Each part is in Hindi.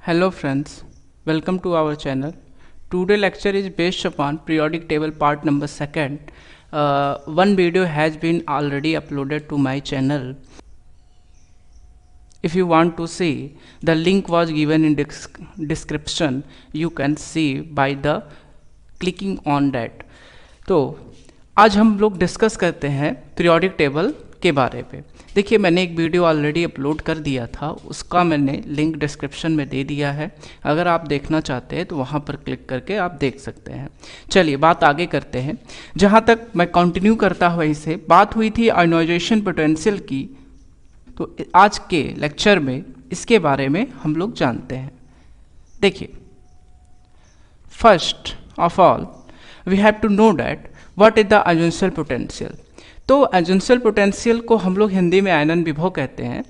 Hello friends, welcome to our channel. Today lecture is based upon periodic table part number 2nd. One video has been already uploaded to my channel. If you want to see, the link was given in description. You can see by the clicking on that. तो आज हम लोग डिस्कस करते हैं पीरियोडिक टेबल के बारे में। देखिए, मैंने एक वीडियो ऑलरेडी अपलोड कर दिया था, उसका मैंने लिंक डिस्क्रिप्शन में दे दिया है। अगर आप देखना चाहते हैं तो वहाँ पर क्लिक करके आप देख सकते हैं। चलिए बात आगे करते हैं। जहाँ तक मैं कंटिन्यू करता हुआ इसे बात हुई थी आयोनाइजेशन पोटेंशियल की, तो आज के लेक्चर में इसके बारे में हम लोग जानते हैं। देखिए, first of all we have to know that what is the ionization potential. तो आयोनाइजेशन पोटेंशियल को हम लोग हिंदी में आयनन विभव कहते हैं।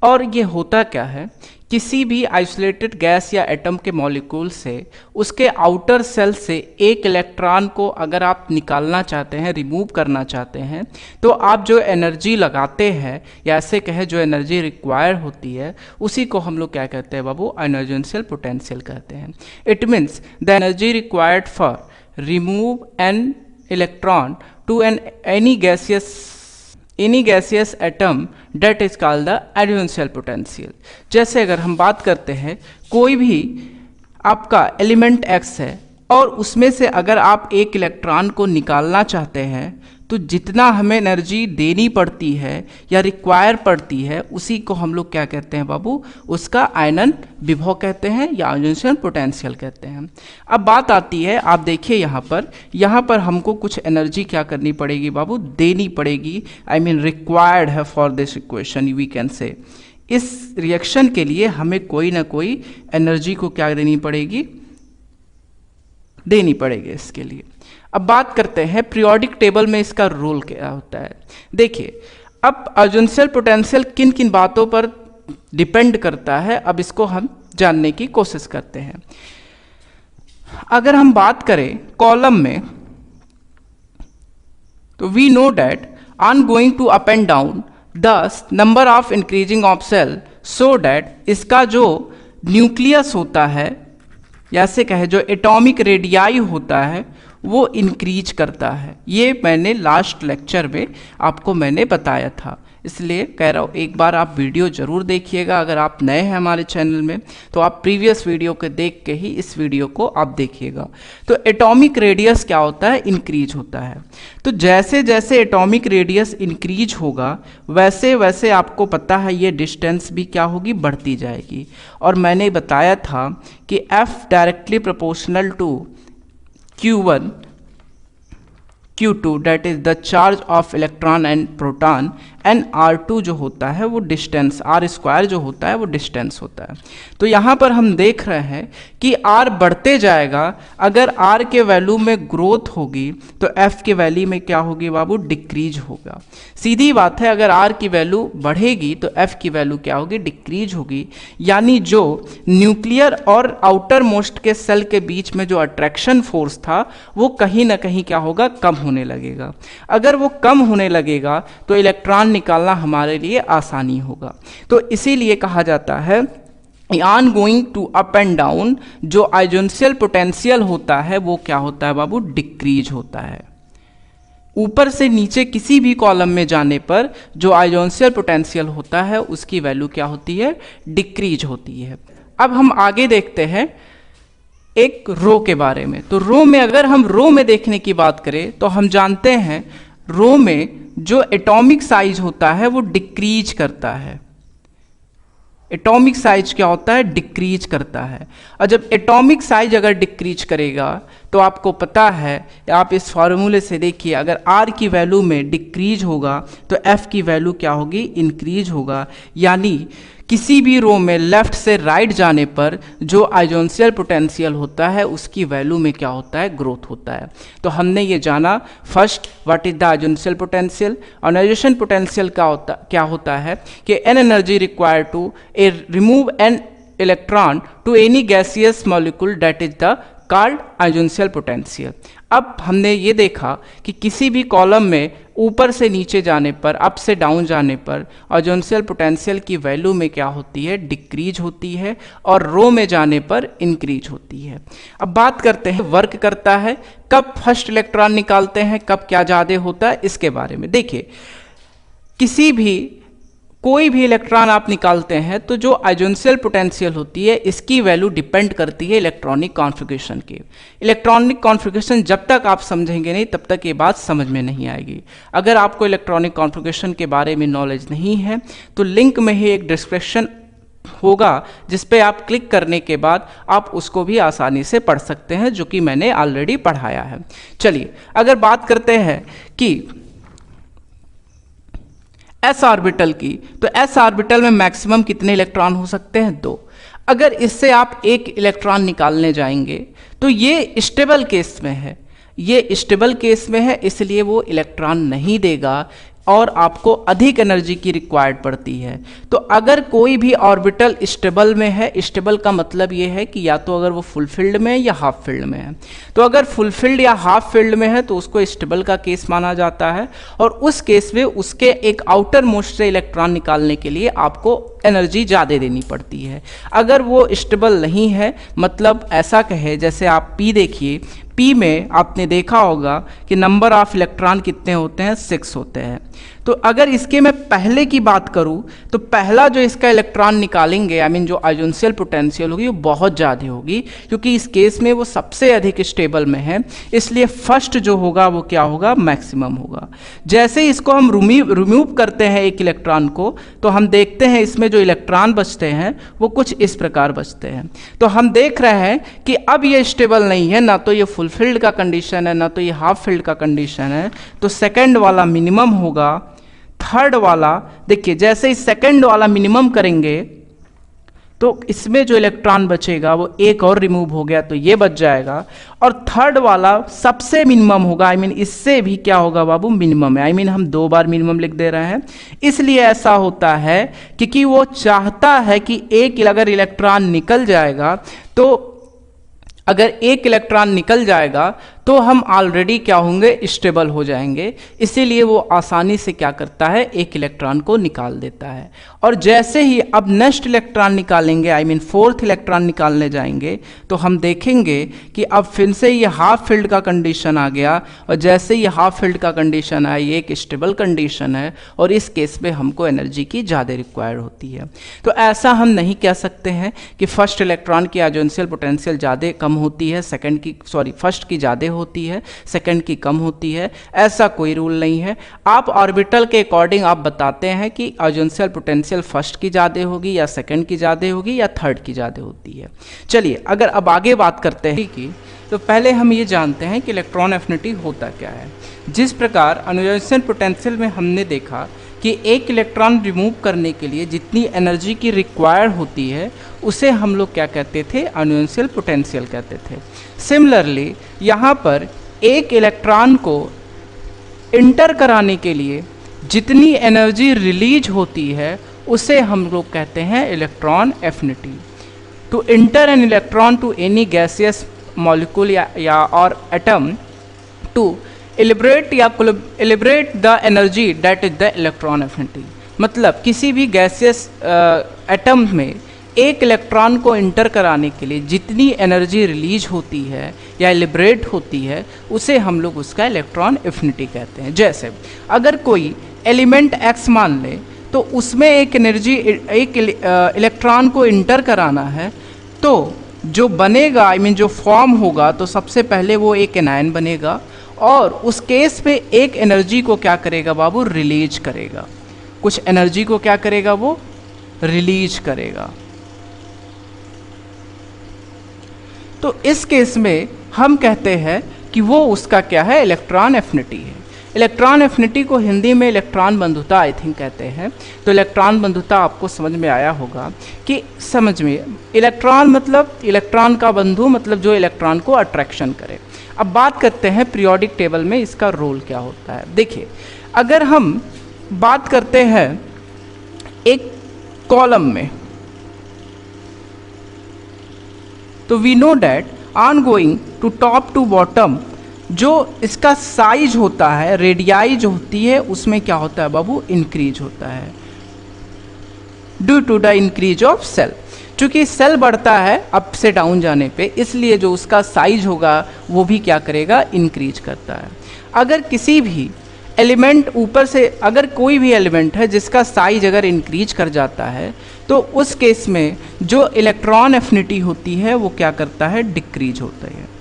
और ये होता क्या है, किसी भी आइसोलेटेड गैस या एटम के मॉलिक्यूल से उसके आउटर सेल से एक इलेक्ट्रॉन को अगर आप निकालना चाहते हैं, रिमूव करना चाहते हैं, तो आप जो एनर्जी लगाते हैं या ऐसे कहे जो एनर्जी रिक्वायर होती है, उसी को हम लोग क्या कहते हैं बाबू, आयोनाइजेशन पोटेंशियल कहते हैं। It means the energy required for remove an electron to any gaseous atom that is called the ionization potential. जैसे अगर हम बात करते हैं, कोई भी आपका एलिमेंट X है और उसमें से अगर आप एक इलेक्ट्रॉन को निकालना चाहते हैं, तो जितना हमें एनर्जी देनी पड़ती है या रिक्वायर पड़ती है, उसी को हम लोग क्या कहते हैं बाबू, उसका आयनन विभव कहते हैं या आयोनाइजेशन पोटेंशियल कहते हैं। अब बात आती है, आप देखिए यहाँ पर हमको कुछ एनर्जी क्या करनी पड़ेगी बाबू, देनी पड़ेगी। आई मीन रिक्वायर्ड है for this equation we can say. इस रिएक्शन के लिए हमें कोई ना कोई एनर्जी को क्या देनी पड़ेगी इसके लिए। अब बात करते हैं पीरियोडिक टेबल में इसका रोल क्या होता है। देखिए, अब आयोनाइजेशन पोटेंशियल किन किन बातों पर डिपेंड करता है, अब इसको हम जानने की कोशिश करते हैं। अगर हम बात करें कॉलम में, तो we know that on going to up and down the number of increasing of shell, so that इसका जो न्यूक्लियस होता है या ऐसे कहे जो एटॉमिक रेडियाई होता है, वो इंक्रीज करता है। ये मैंने लास्ट लेक्चर में आपको मैंने बताया था, इसलिए कह रहा हूँ एक बार आप वीडियो ज़रूर देखिएगा। अगर आप नए हैं हमारे चैनल में, तो आप प्रीवियस वीडियो के देख के ही इस वीडियो को आप देखिएगा। तो एटॉमिक रेडियस क्या होता है, इंक्रीज होता है। तो जैसे जैसे एटॉमिक रेडियस इंक्रीज होगा, वैसे वैसे आपको पता है ये डिस्टेंस भी क्या होगी, बढ़ती जाएगी। और मैंने बताया था कि F directly proportional to Q1 Q2 that is the charge of electron and proton, and R2 जो होता है वो डिस्टेंस, R स्क्वायर जो होता है वो डिस्टेंस होता है। तो यहाँ पर हम देख रहे हैं कि R बढ़ते जाएगा। अगर R के वैल्यू में ग्रोथ होगी तो F के वैल्यू में क्या होगी बाबू, डिक्रीज होगा। सीधी बात है, अगर R की वैल्यू बढ़ेगी तो F की वैल्यू क्या होगी, डिक्रीज होगी। यानी जो न्यूक्लियर और आउटर मोस्ट के सेल के बीच में जो अट्रैक्शन फोर्स था, वो कहीं ना कहीं क्या होगा, कम होने लगेगा। अगर वो कम होने लगेगा तो इलेक्ट्रॉन निकालना हमारे लिए आसानी होगा। तो इसीलिए कहा जाता है on going to up and down जो आयोनाइजेशन पोटेंशियल होता है वो क्या होता है बाबू, डिक्रीज होता है। ऊपर से नीचे किसी भी कॉलम में जाने पर जो आयोनाइजेशन पोटेंशियल होता है उसकी वैल्यू क्या होती है, डिक्रीज होती है। अब हम आगे देखते हैं एक रो के बारे में। तो रो में, अगर हम रो में देखने की बात करें तो हम जानते हैं रो में जो एटॉमिक साइज होता है वो डिक्रीज करता है। एटॉमिक साइज क्या होता है, डिक्रीज करता है। और जब एटॉमिक साइज अगर डिक्रीज करेगा तो आपको पता है, आप इस फार्मूले से देखिए, अगर R की वैल्यू में डिक्रीज होगा तो F की वैल्यू क्या होगी, इंक्रीज होगा। यानी किसी भी रो में लेफ्ट से राइट जाने पर जो आयोनाइजेशन पोटेंशियल होता है उसकी वैल्यू में क्या होता है, ग्रोथ होता है। तो हमने ये जाना first what is the ionization potential. Ionization potential क्या होता है कि an energy required to remove an electron to any gaseous molecule that is the called ionization potential. अब हमने ये देखा कि किसी भी कॉलम में ऊपर से नीचे जाने पर, अप से डाउन जाने पर ऑर्गेनाइजेशनल पोटेंशियल की वैल्यू में क्या होती है, डिक्रीज होती है, और रो में जाने पर इंक्रीज होती है। अब बात करते हैं वर्क करता है, कब फर्स्ट इलेक्ट्रॉन निकालते हैं, कब क्या ज़्यादा होता है, इसके बारे में देखिए। कोई भी इलेक्ट्रॉन आप निकालते हैं तो जो ऑर्गेनाइजेशनल पोटेंशियल होती है इसकी वैल्यू डिपेंड करती है इलेक्ट्रॉनिक कॉन्फ़िगरेशन की। इलेक्ट्रॉनिक कॉन्फ़िगरेशन जब तक आप समझेंगे नहीं तब तक ये बात समझ में नहीं आएगी। अगर आपको इलेक्ट्रॉनिक कॉन्फ़िगरेशन के बारे में नॉलेज नहीं है तो लिंक में ही एक डिस्क्रिप्शन होगा जिस पे आप क्लिक करने के बाद आप उसको भी आसानी से पढ़ सकते हैं, जो कि मैंने ऑलरेडी पढ़ाया है। चलिए अगर बात करते हैं कि एस ऑर्बिटल की, तो एस ऑर्बिटल में मैक्सिमम कितने इलेक्ट्रॉन हो सकते हैं, 2। अगर इससे आप एक इलेक्ट्रॉन निकालने जाएंगे तो ये स्टेबल केस में है, ये स्टेबल केस में है, इसलिए वो इलेक्ट्रॉन नहीं देगा और आपको अधिक एनर्जी की रिक्वायर्ड पड़ती है। तो अगर कोई भी ऑर्बिटल स्टेबल में है, स्टेबल का मतलब ये है कि या तो अगर वो फुल फील्ड में है या हाफ फील्ड में है, तो अगर फुल फील्ड या हाफ फील्ड में है तो उसको स्टेबल का केस माना जाता है, और उस केस में उसके एक आउटर मोस्ट से इलेक्ट्रॉन निकालने के लिए आपको एनर्जी ज़्यादा देनी पड़ती है। अगर वो स्टेबल नहीं है, मतलब ऐसा कहे जैसे आप पी देखिए, पी में आपने देखा होगा कि नंबर ऑफ इलेक्ट्रॉन कितने होते हैं, 6 होते हैं। तो अगर इसके मैं पहले की बात करूं तो पहला जो इसका इलेक्ट्रॉन निकालेंगे, आई मीन जो ऑर्गेनाइजेशनल पोटेंशियल होगी वो बहुत ज़्यादा होगी, क्योंकि इस केस में वो सबसे अधिक स्टेबल में है, इसलिए फर्स्ट जो होगा वो क्या होगा, मैक्सिमम होगा। जैसे ही इसको हम रिमूव करते हैं एक इलेक्ट्रॉन को, तो हम देखते हैं इसमें जो इलेक्ट्रॉन बचते हैं वो कुछ इस प्रकार बचते हैं। तो हम देख रहे हैं कि अब ये स्टेबल नहीं है, ना तो ये फुल फील्ड का कंडीशन है ना तो ये हाफ फील्ड का कंडीशन है, तो सेकेंड वाला मिनिमम होगा। थर्ड वाला देखिए, जैसे ही सेकंड वाला मिनिमम करेंगे तो इसमें जो इलेक्ट्रॉन बचेगा वो एक और रिमूव हो गया तो ये बच जाएगा, और थर्ड वाला सबसे मिनिमम होगा, आई मीन इससे भी क्या होगा बाबू, मिनिमम है, आई मीन हम 2 बार मिनिमम लिख दे रहे हैं। इसलिए ऐसा होता है क्योंकि वो चाहता है कि एक अगर इलेक्ट्रॉन निकल जाएगा तो अगर एक इलेक्ट्रॉन निकल जाएगा तो हम ऑलरेडी क्या होंगे, स्टेबल हो जाएंगे, इसीलिए वो आसानी से क्या करता है, एक इलेक्ट्रॉन को निकाल देता है। और जैसे ही अब नेक्स्ट इलेक्ट्रॉन निकालेंगे, आई मीन फोर्थ इलेक्ट्रॉन निकालने जाएंगे, तो हम देखेंगे कि अब फिर से ये हाफ फील्ड का कंडीशन आ गया, और जैसे ये हाफ फील्ड का कंडीशन है ये एक स्टेबल कंडीशन है, और इस केस में हमको एनर्जी की ज़्यादा रिक्वायर्ड होती है। तो ऐसा हम नहीं कह सकते हैं कि फर्स्ट इलेक्ट्रॉन की ऑर्गेनाइजेशनल पोटेंशियल ज़्यादा कम होती है, फर्स्ट की ज़्यादा होती है, सेकंड की कम होती है, ऐसा कोई रूल नहीं है। आप ऑर्बिटल के अकॉर्डिंग आप बताते हैं कि ऑर्गेनाइजेशनल पोटेंशियल फर्स्ट की ज़्यादा होगी या सेकंड की ज़्यादा होगी या थर्ड की ज़्यादा होती है। चलिए अगर अब आगे बात करते हैं कि तो पहले हम ये जानते हैं कि इलेक्ट्रॉन एफिनिटी होता क्या है। जिस प्रकार ऑर्गेनाइजेशनल पोटेंशियल में हमने देखा कि एक इलेक्ट्रॉन रिमूव करने के लिए जितनी एनर्जी की रिक्वायर्ड होती है उसे हम लोग क्या कहते थे, ऑर्गेनाइजेशनल पोटेंशियल कहते थे। सिमिलरली यहाँ पर एक इलेक्ट्रॉन को इंटर कराने के लिए जितनी एनर्जी रिलीज होती है उसे हम लोग कहते हैं electron affinity. To enter an electron to any gaseous molecule या और atom to liberate the energy that is the electron affinity. मतलब किसी भी गैसियस एटम में एक इलेक्ट्रॉन को इंटर कराने के लिए जितनी एनर्जी रिलीज होती है या लिबरेट होती है उसे हम लोग उसका इलेक्ट्रॉन एफिनिटी कहते हैं। जैसे अगर कोई एलिमेंट एक्स मान ले तो उसमें एक इलेक्ट्रॉन को इंटर कराना है, तो जो बनेगा, आई मीन जो फॉर्म होगा, तो सबसे पहले वो एक एनायन बनेगा, और उस केस में एक एनर्जी को क्या करेगा बाबू, रिलीज करेगा। कुछ एनर्जी को क्या करेगा, वो रिलीज करेगा। तो इस केस में हम कहते हैं कि वो उसका क्या है, इलेक्ट्रॉन एफिनिटी है। इलेक्ट्रॉन एफिनिटी को हिंदी में इलेक्ट्रॉन बंधुता आई थिंक कहते हैं। तो इलेक्ट्रॉन बंधुता आपको समझ में आया होगा कि समझ में इलेक्ट्रॉन मतलब इलेक्ट्रॉन का बंधु, मतलब जो इलेक्ट्रॉन को अट्रैक्शन करे। अब बात करते हैं पीरियोडिक टेबल में इसका रोल क्या होता है। देखिए अगर हम बात करते हैं एक कॉलम में, तो we know that on going top to टू बॉटम जो इसका साइज होता है, रेडियाई जो होती है, उसमें क्या होता है बाबू, इंक्रीज होता है due to the increase of shell. चूंकि सेल बढ़ता है अप से डाउन जाने पे, इसलिए जो उसका साइज होगा वो भी क्या करेगा, इंक्रीज करता है। अगर किसी भी एलिमेंट ऊपर से, अगर कोई भी एलिमेंट है जिसका साइज अगर इंक्रीज कर जाता है, तो उस केस में जो इलेक्ट्रॉन एफिनिटी होती है वो क्या करता है, डिक्रीज होता है।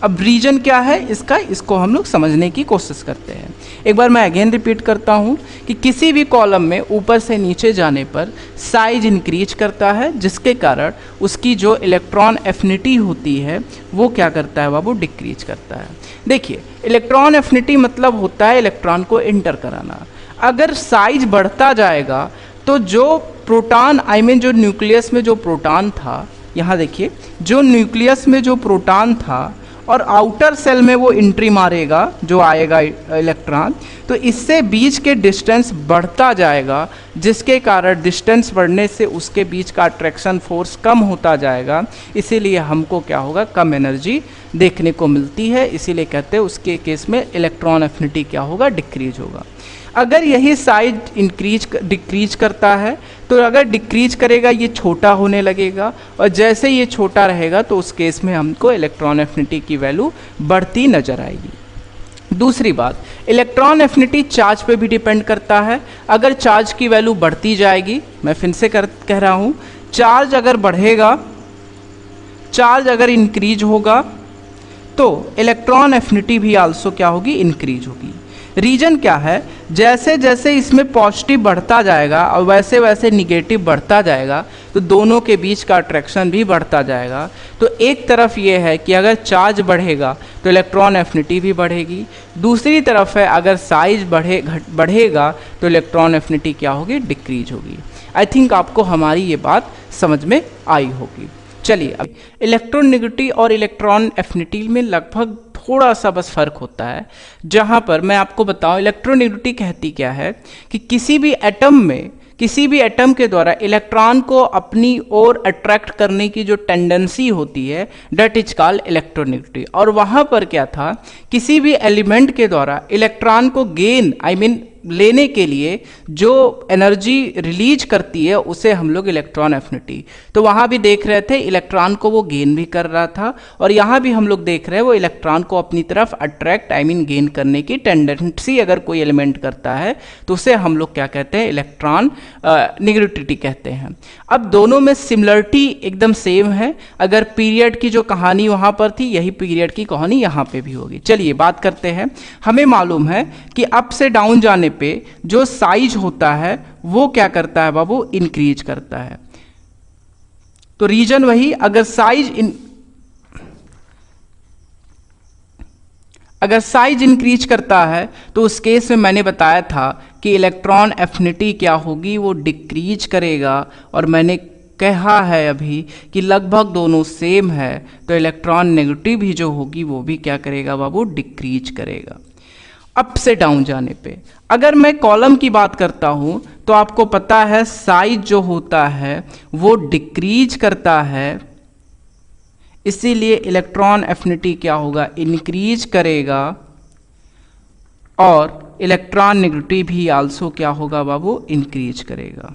अब रीजन क्या है इसका, इसको हम लोग समझने की कोशिश करते हैं। एक बार मैं अगेन रिपीट करता हूँ कि किसी भी कॉलम में ऊपर से नीचे जाने पर साइज इंक्रीज करता है, जिसके कारण उसकी जो इलेक्ट्रॉन एफिनिटी होती है वो क्या करता है बाबू, डिक्रीज करता है। देखिए, इलेक्ट्रॉन एफिनिटी मतलब होता है इलेक्ट्रॉन को इंटर कराना। अगर साइज बढ़ता जाएगा तो जो प्रोटॉन, जो न्यूक्लियस में जो प्रोटॉन था, यहाँ देखिए, जो न्यूक्लियस में जो प्रोटॉन था और आउटर सेल में वो एंट्री मारेगा, जो आएगा इलेक्ट्रॉन, तो इससे बीच के डिस्टेंस बढ़ता जाएगा, जिसके कारण डिस्टेंस बढ़ने से उसके बीच का अट्रैक्शन फोर्स कम होता जाएगा। इसीलिए हमको क्या होगा, कम एनर्जी देखने को मिलती है। इसीलिए कहते हैं उसके केस में इलेक्ट्रॉन एफिनिटी क्या होगा, डिक्रीज होगा। अगर यही साइज डिक्रीज करता है, तो अगर डिक्रीज करेगा ये छोटा होने लगेगा, और जैसे ये छोटा रहेगा तो उस केस में हमको इलेक्ट्रॉन एफिनिटी की वैल्यू बढ़ती नजर आएगी। दूसरी बात, इलेक्ट्रॉन एफिनिटी चार्ज पे भी डिपेंड करता है। अगर चार्ज की वैल्यू बढ़ती जाएगी, मैं फिर से कह रहा हूँ, चार्ज अगर बढ़ेगा, चार्ज अगर इंक्रीज होगा, तो इलेक्ट्रॉन एफिनिटी भी आल्सो क्या होगी, इंक्रीज होगी। रीजन क्या है, जैसे जैसे इसमें पॉजिटिव बढ़ता जाएगा और वैसे वैसे निगेटिव बढ़ता जाएगा, तो दोनों के बीच का अट्रैक्शन भी बढ़ता जाएगा। तो एक तरफ ये है कि अगर चार्ज बढ़ेगा तो इलेक्ट्रॉन एफिनिटी भी बढ़ेगी, दूसरी तरफ है अगर साइज बढ़ेगा तो इलेक्ट्रॉन एफिनिटी क्या होगी, डिक्रीज होगी। आई थिंक आपको हमारी ये बात समझ में आई होगी। चलिए, अब इलेक्ट्रोनेगेटिविटी और इलेक्ट्रॉन एफिनिटी में लगभग थोड़ा सा बस फर्क होता है। जहाँ पर मैं आपको बताऊं, इलेक्ट्रोनेगेटिविटी कहती क्या है कि किसी भी एटम के द्वारा इलेक्ट्रॉन को अपनी ओर अट्रैक्ट करने की जो टेंडेंसी होती है, दैट इज कॉल्ड इलेक्ट्रोनेगेटिविटी। और वहाँ पर क्या था, किसी भी एलिमेंट के द्वारा इलेक्ट्रॉन को गेन लेने के लिए जो एनर्जी रिलीज करती है उसे हम लोग इलेक्ट्रॉन एफिनिटी, तो वहाँ भी देख रहे थे इलेक्ट्रॉन को वो गेन भी कर रहा था, और यहाँ भी हम लोग देख रहे हैं वो इलेक्ट्रॉन को अपनी तरफ अट्रैक्ट गेन करने की टेंडेंसी अगर कोई एलिमेंट करता है तो उसे हम लोग क्या कहते हैं, इलेक्ट्रॉन नेगेटिविटी कहते हैं। अब दोनों में सिमिलरिटी एकदम सेम है। अगर पीरियड की जो कहानी वहाँ पर थी, यही पीरियड की कहानी यहाँ पे भी होगी। चलिए बात करते हैं। हमें मालूम है कि अप से डाउन जाने पे जो साइज होता है वो क्या करता है बाबू, इंक्रीज करता है। तो रीजन वही, अगर साइज इंक्रीज करता है तो उस केस में मैंने बताया था कि इलेक्ट्रॉन एफिनिटी क्या होगी, वो डिक्रीज करेगा। और मैंने कहा है अभी कि लगभग दोनों सेम है, तो इलेक्ट्रॉन नेगेटिव भी जो होगी वो भी क्या करेगा बाबू, डिक्रीज करेगा अप से डाउन जाने पे। अगर मैं कॉलम की बात करता हूँ तो आपको पता है साइज जो होता है वो डिक्रीज करता है, इसीलिए इलेक्ट्रॉन एफिनिटी क्या होगा, इंक्रीज करेगा, और इलेक्ट्रॉन नेगेटिविटी भी आल्सो क्या होगा बाबू, इंक्रीज करेगा।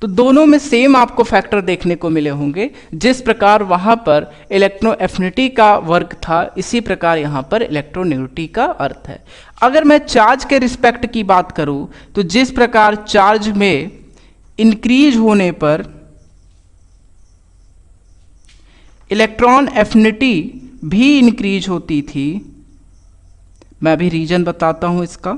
तो दोनों में सेम आपको फैक्टर देखने को मिले होंगे। जिस प्रकार वहाँ पर इलेक्ट्रो एफिनिटी का वर्क था, इसी प्रकार यहाँ पर इलेक्ट्रोनेगेटिविटी का अर्थ है। अगर मैं चार्ज के रिस्पेक्ट की बात करूँ तो जिस प्रकार चार्ज में इंक्रीज होने पर इलेक्ट्रॉन एफिनिटी भी इंक्रीज होती थी, मैं अभी रीजन बताता हूँ इसका,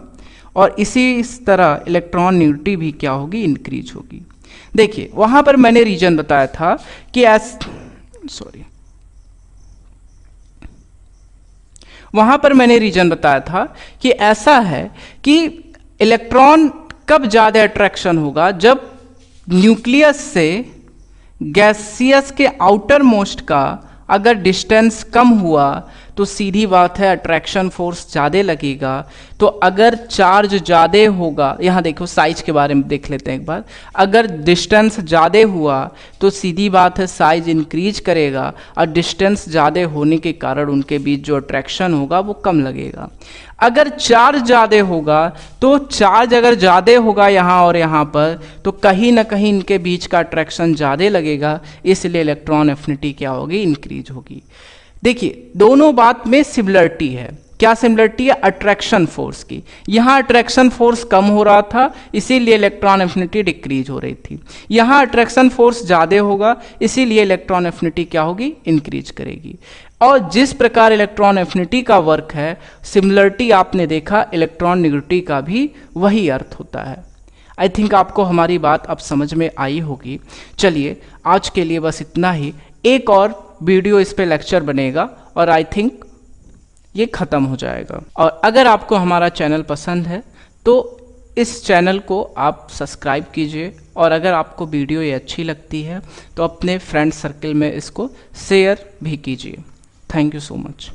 और इस तरह इलेक्ट्रॉन नेगेटिविटी भी क्या होगी, इंक्रीज होगी। देखिए वहां पर मैंने रीजन बताया था कि वहां पर मैंने रीजन बताया था कि ऐसा है कि इलेक्ट्रॉन कब ज्यादा अट्रैक्शन होगा, जब न्यूक्लियस से गैसियस के आउटर मोस्ट का अगर डिस्टेंस कम हुआ तो सीधी बात है अट्रैक्शन फोर्स ज़्यादा लगेगा। तो अगर चार्ज ज़्यादा होगा, यहाँ देखो साइज के बारे में देख लेते हैं एक बार, अगर डिस्टेंस ज़्यादा हुआ तो सीधी बात है साइज इंक्रीज करेगा और डिस्टेंस ज़्यादा होने के कारण उनके बीच जो अट्रैक्शन होगा वो कम लगेगा। अगर चार्ज ज़्यादा होगा तो चार्ज अगर ज़्यादा होगा यहाँ और यहाँ पर तो कहीं ना कहीं इनके बीच का अट्रैक्शन ज़्यादा लगेगा, इसलिए इलेक्ट्रॉन एफिनिटी क्या होगी, इंक्रीज होगी। देखिए दोनों बात में सिमिलरिटी है। क्या सिमिलरिटी है? अट्रैक्शन फोर्स की। यहाँ अट्रैक्शन फोर्स कम हो रहा था इसीलिए इलेक्ट्रॉन एफिनिटी डिक्रीज हो रही थी। यहाँ अट्रैक्शन फोर्स ज़्यादा होगा इसीलिए इलेक्ट्रॉन एफिनिटी क्या होगी, इंक्रीज करेगी। और जिस प्रकार इलेक्ट्रॉन एफिनिटी का वर्क है, सिमिलरिटी आपने देखा इलेक्ट्रॉन नेगेटिविटी का भी वही अर्थ होता है। आई थिंक आपको हमारी बात अब समझ में आई होगी। चलिए आज के लिए बस इतना ही। एक और वीडियो इस पे लेक्चर बनेगा और आई थिंक ये ख़त्म हो जाएगा। और अगर आपको हमारा चैनल पसंद है तो इस चैनल को आप सब्सक्राइब कीजिए, और अगर आपको वीडियो ये अच्छी लगती है तो अपने फ्रेंड सर्कल में इसको शेयर भी कीजिए। Thank you so much.